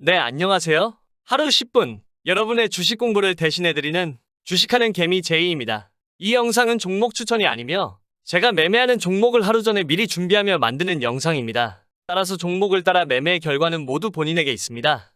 네, 안녕하세요. 하루 10분, 여러분의 주식 공부를 대신해드리는 주식하는 개미 제이입니다. 이 영상은 종목 추천이 아니며 제가 매매하는 종목을 하루 전에 미리 준비하며 만드는 영상입니다. 따라서 종목을 따라 매매의 결과는 모두 본인에게 있습니다.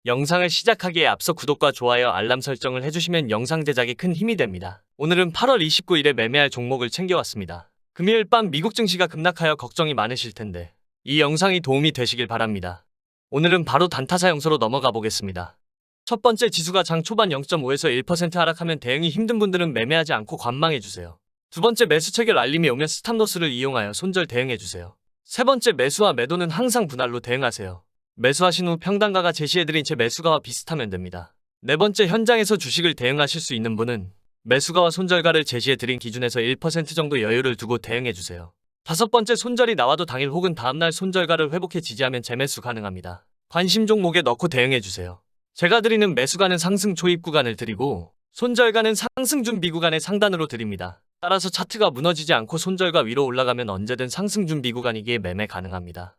영상을 시작하기에 앞서 구독과 좋아요, 알람 설정을 해주시면 영상 제작에 큰 힘이 됩니다. 오늘은 8월 29일에 매매할 종목을 챙겨왔습니다. 금요일 밤 미국 증시가 급락하여 걱정이 많으실 텐데 이 영상이 도움이 되시길 바랍니다. 오늘은 바로 단타사 영서로 넘어가 보겠습니다. 첫 번째, 지수가 장 초반 0.5에서 1% 하락하면 대응이 힘든 분들은 매매하지 않고 관망해주세요. 두 번째, 매수 체결 알림이 오면 스탑로스를 이용하여 손절 대응해주세요. 세 번째, 매수와 매도는 항상 분할로 대응하세요. 매수하신 후 평단가가 제시해드린 제 매수가와 비슷하면 됩니다. 네 번째, 현장에서 주식을 대응하실 수 있는 분은 매수가와 손절가를 제시해드린 기준에서 1% 정도 여유를 두고 대응해주세요. 다섯 번째, 손절이 나와도 당일 혹은 다음날 손절가를 회복해 지지하면 재매수 가능합니다. 관심 종목에 넣고 대응해주세요. 제가 드리는 매수가는 상승 초입 구간을 드리고 손절가는 상승 준비 구간의 상단으로 드립니다. 따라서 차트가 무너지지 않고 손절가 위로 올라가면 언제든 상승 준비 구간이기에 매매 가능합니다.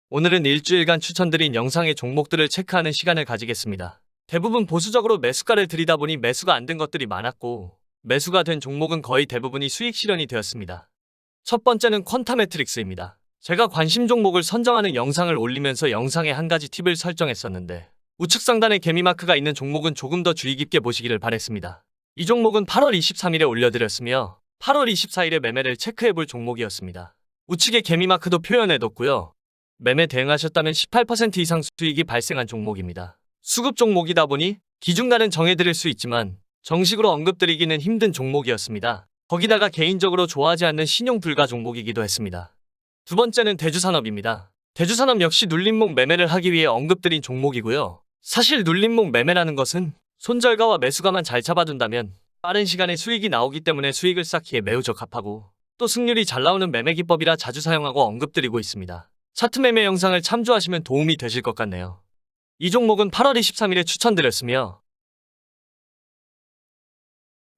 오늘은 일주일간 추천드린 영상의 종목들을 체크하는 시간을 가지겠습니다. 대부분 보수적으로 매수가를 드리다 보니 매수가 안 된 것들이 많았고 매수가 된 종목은 거의 대부분이 수익 실현이 되었습니다. 첫 번째는 퀀타 매트릭스입니다. 제가 관심 종목을 선정하는 영상을 올리면서 영상에 한 가지 팁을 설정했었는데 우측 상단에 개미마크가 있는 종목은 조금 더 주의 깊게 보시기를 바랬습니다. 이 종목은 8월 23일에 올려드렸으며 8월 24일에 매매를 체크해볼 종목이었습니다. 우측에 개미마크도 표현해뒀고요. 매매 대응하셨다면 18% 이상 수익이 발생한 종목입니다. 수급 종목이다 보니 기준가는 정해드릴 수 있지만 정식으로 언급드리기는 힘든 종목이었습니다. 거기다가 개인적으로 좋아하지 않는 신용 불가 종목이기도 했습니다. 두 번째는 대주산업입니다. 대주산업 역시 눌림목 매매를 하기 위해 언급드린 종목이고요. 사실 눌림목 매매라는 것은 손절가와 매수가만 잘 잡아둔다면 빠른 시간에 수익이 나오기 때문에 수익을 쌓기에 매우 적합하고 또 승률이 잘 나오는 매매 기법이라 자주 사용하고 언급드리고 있습니다. 차트 매매 영상을 참조하시면 도움이 되실 것 같네요. 이 종목은 8월 23일에 추천드렸으며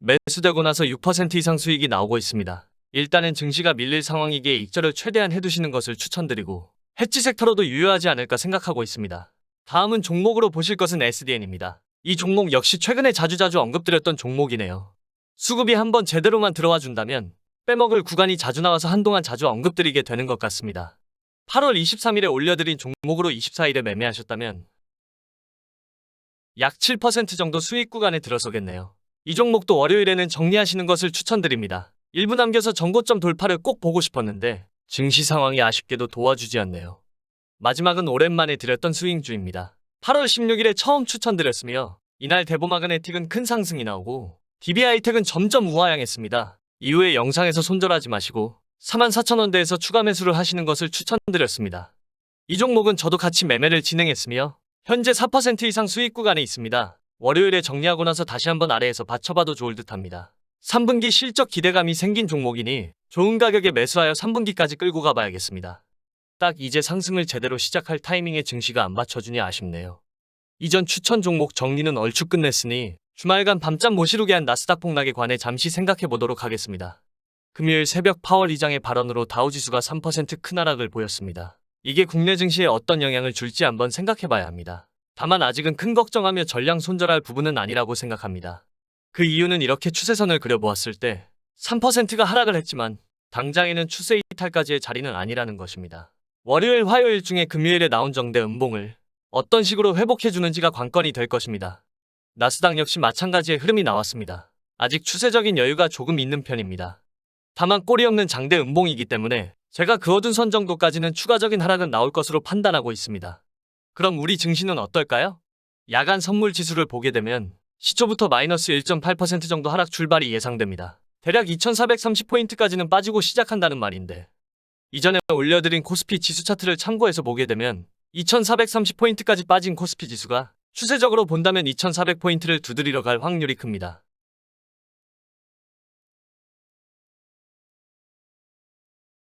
매수되고 나서 6% 이상 수익이 나오고 있습니다. 일단은 증시가 밀릴 상황이기에 익절을 최대한 해두시는 것을 추천드리고 해치 섹터로도 유효하지 않을까 생각하고 있습니다. 다음은 종목으로 보실 것은 SDN입니다. 이 종목 역시 최근에 자주자주 언급드렸던 종목이네요. 수급이 한번 제대로만 들어와 준다면 빼먹을 구간이 자주 나와서 한동안 자주 언급드리게 되는 것 같습니다. 8월 23일에 올려드린 종목으로 24일에 매매하셨다면 약 7% 정도 수익 구간에 들어서겠네요. 이 종목도 월요일에는 정리하시는 것을 추천드립니다. 1분 남겨서 전고점 돌파를 꼭 보고 싶었는데 증시 상황이 아쉽게도 도와주지 않네요. 마지막은 오랜만에 드렸던 스윙주입니다. 8월 16일에 처음 추천드렸으며 이날 대보마그네틱은 큰 상승이 나오고 DB하이텍은 점점 우하향했습니다. 이후에 영상에서 손절하지 마시고 44,000원대에서 추가 매수를 하시는 것을 추천드렸습니다. 이 종목은 저도 같이 매매를 진행했으며 현재 4% 이상 수익 구간에 있습니다. 월요일에 정리하고 나서 다시 한번 아래에서 받쳐봐도 좋을 듯합니다. 3분기 실적 기대감이 생긴 종목이니 좋은 가격에 매수하여 3분기까지 끌고 가봐야겠습니다. 딱 이제 상승을 제대로 시작할 타이밍에 증시가 안 받쳐주니 아쉽네요. 이전 추천 종목 정리는 얼추 끝냈으니 주말간 밤잠 못 이루게 한 나스닥 폭락에 관해 잠시 생각해보도록 하겠습니다. 금요일 새벽 파월 의장의 발언으로 다우지수가 3% 큰 하락을 보였습니다. 이게 국내 증시에 어떤 영향을 줄지 한번 생각해봐야 합니다. 다만 아직은 큰 걱정하며 전량 손절할 부분은 아니라고 생각합니다. 그 이유는 이렇게 추세선을 그려보았을 때 3%가 하락을 했지만 당장에는 추세 이탈까지의 자리는 아니라는 것입니다. 월요일, 화요일 중에 금요일에 나온 정대 음봉을 어떤 식으로 회복해주는지가 관건이 될 것입니다. 나스닥 역시 마찬가지의 흐름이 나왔습니다. 아직 추세적인 여유가 조금 있는 편입니다. 다만 꼬리 없는 장대 음봉이기 때문에 제가 그어둔 선 정도까지는 추가적인 하락은 나올 것으로 판단하고 있습니다. 그럼 우리 증시는 어떨까요? 야간 선물 지수를 보게 되면 시초부터 마이너스 1.8% 정도 하락 출발이 예상됩니다. 대략 2430포인트까지는 빠지고 시작한다는 말인데 이전에 올려드린 코스피 지수 차트를 참고해서 보게 되면 2430포인트까지 빠진 코스피 지수가 추세적으로 본다면 2400포인트를 두드리러 갈 확률이 큽니다.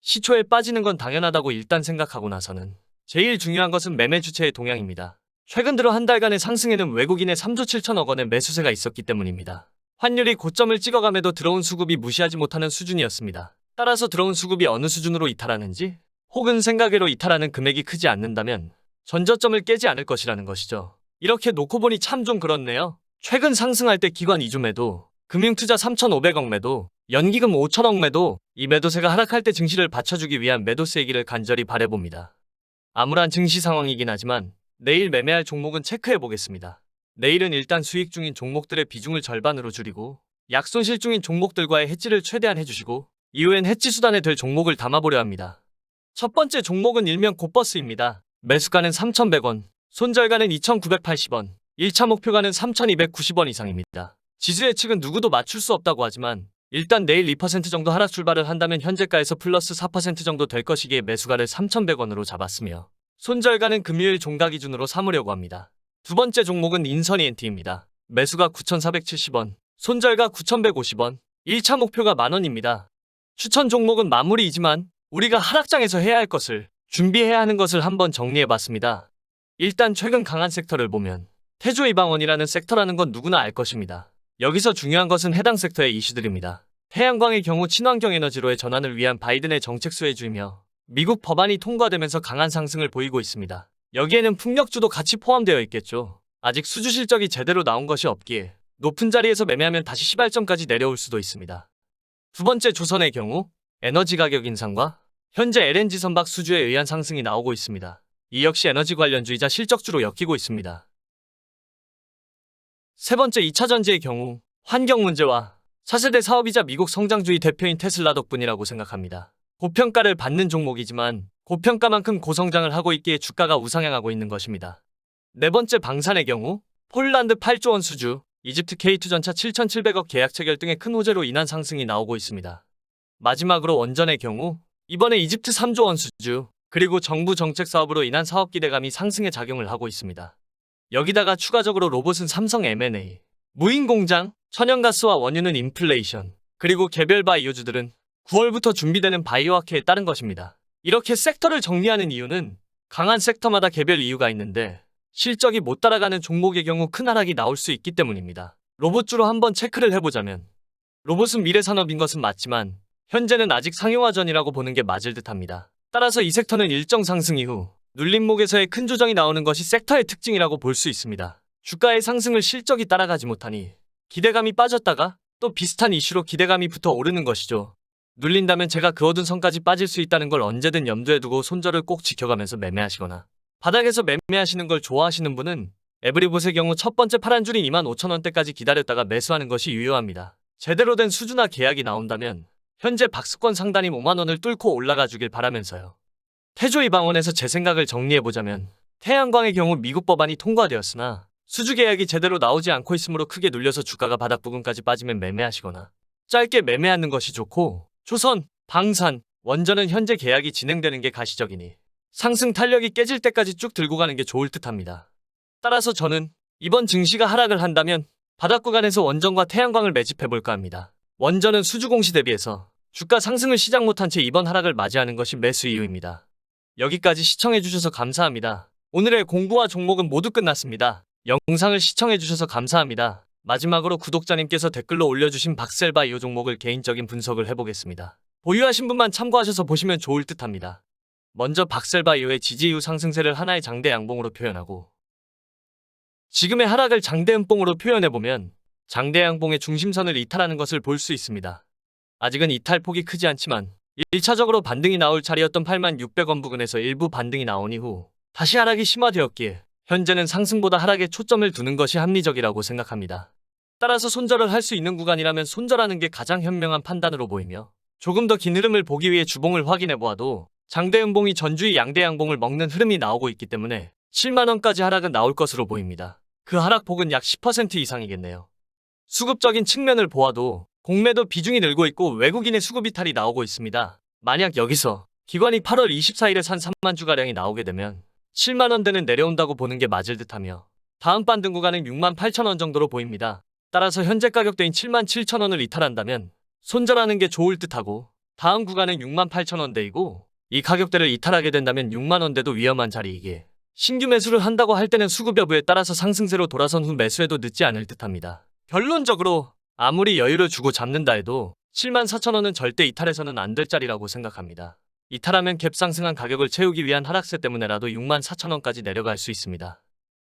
시초에 빠지는 건 당연하다고 일단 생각하고 나서는 제일 중요한 것은 매매 주체의 동향입니다. 최근 들어 한 달간의 상승에는 외국인의 3조 7천억 원의 매수세가 있었기 때문입니다. 환율이 고점을 찍어감에도 들어온 수급이 무시하지 못하는 수준이었습니다. 따라서 들어온 수급이 어느 수준으로 이탈하는지 혹은 생각외로 이탈하는 금액이 크지 않는다면 전저점을 깨지 않을 것이라는 것이죠. 이렇게 놓고 보니 참 좀 그렇네요. 최근 상승할 때 기관 2주 매도, 금융투자 3,500억 매도, 연기금 5천억 매도, 이 매도세가 하락할 때 증시를 받쳐주기 위한 매도세이기를 간절히 바라봅니다. 암울한 증시 상황이긴 하지만 내일 매매할 종목은 체크해 보겠습니다. 내일은 일단 수익 중인 종목들의 비중을 절반으로 줄이고 약손실 중인 종목들과의 해지를 최대한 해주시고 이후엔 해지 수단에 될 종목을 담아보려 합니다. 첫 번째 종목은 일명 곧버스입니다. 매수가는 3,100원, 손절가는 2,980원, 1차 목표가는 3,290원 이상입니다. 지수 예측은 누구도 맞출 수 없다고 하지만 일단 내일 2% 정도 하락 출발을 한다면 현재가에서 플러스 4% 정도 될 것이기에 매수가를 3,100원으로 잡았으며 손절가는 금요일 종가 기준으로 삼으려고 합니다. 두 번째 종목은 인선이엔티입니다. 매수가 9,470원, 손절가 9,150원, 1차 목표가 만원입니다. 추천 종목은 마무리이지만 우리가 하락장에서 해야 할 것을, 준비해야 하는 것을 한번 정리해봤습니다. 일단 최근 강한 섹터를 보면 태조이방원이라는 섹터라는 건 누구나 알 것입니다. 여기서 중요한 것은 해당 섹터의 이슈들입니다. 태양광의 경우 친환경 에너지로의 전환을 위한 바이든의 정책 수혜주이며 미국 법안이 통과되면서 강한 상승을 보이고 있습니다. 여기에는 풍력주도 같이 포함되어 있겠죠. 아직 수주 실적이 제대로 나온 것이 없기에 높은 자리에서 매매하면 다시 시발점까지 내려올 수도 있습니다. 두 번째 조선의 경우 에너지 가격 인상과 현재 LNG 선박 수주에 의한 상승이 나오고 있습니다. 이 역시 에너지 관련주이자 실적주로 엮이고 있습니다. 세 번째 2차전지의 경우 환경 문제와 차세대 사업이자 미국 성장주의 대표인 테슬라 덕분이라고 생각합니다. 고평가를 받는 종목이지만 고평가만큼 고성장을 하고 있기에 주가가 우상향하고 있는 것입니다. 네 번째 방산의 경우 폴란드 8조 원 수주, 이집트 K2 전차 7,700억 계약 체결 등의 큰 호재로 인한 상승이 나오고 있습니다. 마지막으로 원전의 경우 이번에 이집트 3조 원 수주, 그리고 정부 정책 사업으로 인한 사업 기대감이 상승에 작용을 하고 있습니다. 여기다가 추가적으로 로봇은 삼성 M&A, 무인공장, 천연가스와 원유는 인플레이션, 그리고 개별 바이오주들은 9월부터 준비되는 바이오학회에 따른 것입니다. 이렇게 섹터를 정리하는 이유는 강한 섹터마다 개별 이유가 있는데 실적이 못 따라가는 종목의 경우 큰 하락이 나올 수 있기 때문입니다. 로봇주로 한번 체크를 해보자면 로봇은 미래산업인 것은 맞지만 현재는 아직 상용화 전이라고 보는 게 맞을 듯합니다. 따라서 이 섹터는 일정 상승 이후 눌림목에서의 큰 조정이 나오는 것이 섹터의 특징이라고 볼 수 있습니다. 주가의 상승을 실적이 따라가지 못하니 기대감이 빠졌다가 또 비슷한 이슈로 기대감이 붙어 오르는 것이죠. 눌린다면 제가 그어둔 선까지 빠질 수 있다는 걸 언제든 염두에 두고 손절을 꼭 지켜가면서 매매하시거나 바닥에서 매매하시는 걸 좋아하시는 분은 에브리봇의 경우 첫 번째 파란 줄인 25,000원대까지 기다렸다가 매수하는 것이 유효합니다. 제대로 된 수주나 계약이 나온다면 현재 박스권 상단인 5만원을 뚫고 올라가 주길 바라면서요. 태조이방원에서 제 생각을 정리해보자면 태양광의 경우 미국 법안이 통과되었으나 수주 계약이 제대로 나오지 않고 있으므로 크게 눌려서 주가가 바닥 부근까지 빠지면 매매하시거나 짧게 매매하는 것이 좋고 조선, 방산, 원전은 현재 계약이 진행되는 게 가시적이니 상승 탄력이 깨질 때까지 쭉 들고 가는 게 좋을 듯합니다. 따라서 저는 이번 증시가 하락을 한다면 바닥 구간에서 원전과 태양광을 매집해볼까 합니다. 원전은 수주 공시 대비해서 주가 상승을 시작 못한 채 이번 하락을 맞이하는 것이 매수 이유입니다. 여기까지 시청해주셔서 감사합니다. 오늘의 공부와 종목은 모두 끝났습니다. 영상을 시청해주셔서 감사합니다. 마지막으로 구독자님께서 댓글로 올려주신 박셀바이오 종목을 개인적인 분석을 해보겠습니다. 보유하신 분만 참고하셔서 보시면 좋을 듯합니다. 먼저 박셀바이오의 지지 이후 상승세를 하나의 장대 양봉으로 표현하고 지금의 하락을 장대 음봉으로 표현해보면 장대 양봉의 중심선을 이탈하는 것을 볼 수 있습니다. 아직은 이탈폭이 크지 않지만 1차적으로 반등이 나올 자리였던 86,600원 부근에서 일부 반등이 나온 이후 다시 하락이 심화되었기에 현재는 상승보다 하락에 초점을 두는 것이 합리적이라고 생각합니다. 따라서 손절을 할 수 있는 구간이라면 손절하는 게 가장 현명한 판단으로 보이며 조금 더 긴 흐름을 보기 위해 주봉을 확인해보아도 장대 음봉이 전주의 양대 양봉을 먹는 흐름이 나오고 있기 때문에 7만원까지 하락은 나올 것으로 보입니다. 그 하락폭은 약 10% 이상이겠네요. 수급적인 측면을 보아도 공매도 비중이 늘고 있고 외국인의 수급 이탈이 나오고 있습니다. 만약 여기서 기관이 8월 24일에 산 3만 주가량이 나오게 되면 7만원대는 내려온다고 보는 게 맞을 듯하며 다음 반등 구간은 68,000원 정도로 보입니다. 따라서 현재 가격대인 77,000원을 이탈한다면 손절하는 게 좋을 듯하고 다음 구간은 68,000원대이고 이 가격대를 이탈하게 된다면 6만원대도 위험한 자리이기에 신규 매수를 한다고 할 때는 수급 여부에 따라서 상승세로 돌아선 후 매수해도 늦지 않을 듯합니다. 결론적으로 아무리 여유를 주고 잡는다 해도 74,000원은 절대 이탈해서는 안 될 자리라고 생각합니다. 이탈하면 갭 상승한 가격을 채우기 위한 하락세 때문에라도 64,000원까지 내려갈 수 있습니다.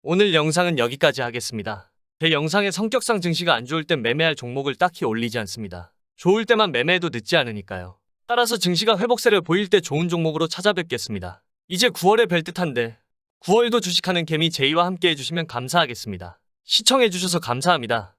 오늘 영상은 여기까지 하겠습니다. 제 영상의 성격상 증시가 안 좋을 땐 매매할 종목을 딱히 올리지 않습니다. 좋을 때만 매매해도 늦지 않으니까요. 따라서 증시가 회복세를 보일 때 좋은 종목으로 찾아뵙겠습니다. 이제 9월에 뵐 듯한데 9월도 주식하는 개미 제이와 함께 해주시면 감사하겠습니다. 시청해주셔서 감사합니다.